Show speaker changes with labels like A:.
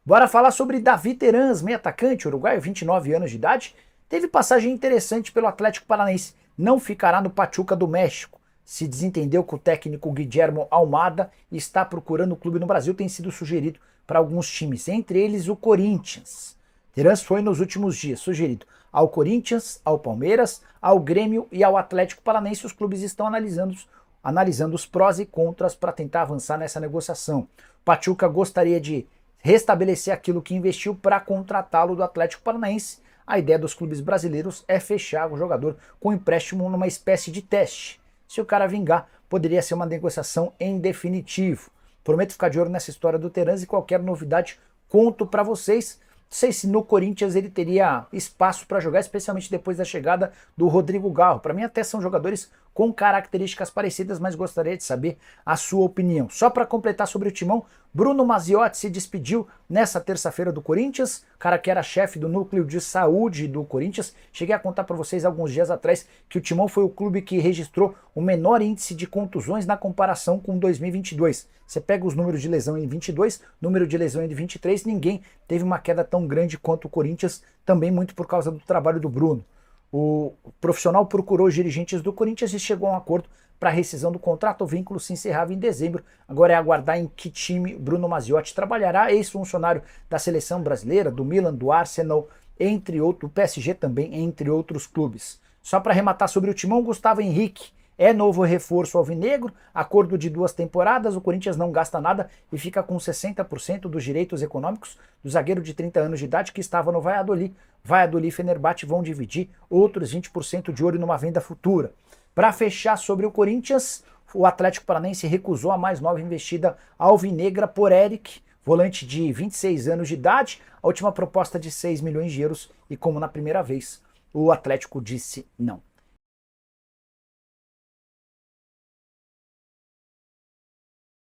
A: Bora falar sobre Davi Terans, meio atacante uruguaio, 29 anos de idade. Teve passagem interessante pelo Atlético Paranaense. Não ficará no Pachuca do México. Se desentendeu com o técnico Guillermo Almada e está procurando o clube no Brasil. Tem sido sugerido para alguns times, entre eles o Corinthians. Terans foi nos últimos dias sugerido ao Corinthians, ao Palmeiras, ao Grêmio e ao Atlético Paranaense. Os clubes estão analisando os prós e contras para tentar avançar nessa negociação. O Pachuca gostaria de restabelecer aquilo que investiu para contratá-lo do Atlético Paranaense. A ideia dos clubes brasileiros é fechar o jogador com empréstimo numa espécie de teste. Se o cara vingar, poderia ser uma negociação em definitivo. Prometo ficar de olho nessa história do Terans e qualquer novidade conto para vocês. Não sei se no Corinthians ele teria espaço para jogar, especialmente depois da chegada do Rodrigo Garro. Para mim até são jogadores com características parecidas, mas gostaria de saber a sua opinião. Só para completar sobre o timão, Bruno Maziotti se despediu nessa terça-feira do Corinthians, cara que era chefe do núcleo de saúde do Corinthians. Cheguei a contar para vocês alguns dias atrás que o Timão foi o clube que registrou o menor índice de contusões na comparação com 2022. Você pega os números de lesão em 22, número de lesão em 23, ninguém teve uma queda tão grande quanto o Corinthians, também muito por causa do trabalho do Bruno. O profissional procurou os dirigentes do Corinthians e chegou a um acordo para a rescisão do contrato. O vínculo se encerrava em dezembro. Agora é aguardar em que time Bruno Maziotti trabalhará, ex-funcionário da seleção brasileira, do Milan, do Arsenal, entre outros, do PSG também, entre outros clubes. Só para arrematar sobre o timão, Gustavo Henrique é novo reforço alvinegro, acordo de 2 temporadas, o Corinthians não gasta nada e fica com 60% dos direitos econômicos do zagueiro de 30 anos de idade que estava no Valladolid. Valladolid e Fenerbahçe vão dividir outros 20% de olho numa venda futura. Para fechar sobre o Corinthians, o Atlético Paranaense recusou a mais nova investida alvinegra por Eric, volante de 26 anos de idade, a última proposta de 6 milhões de euros e como na primeira vez, o Atlético disse não.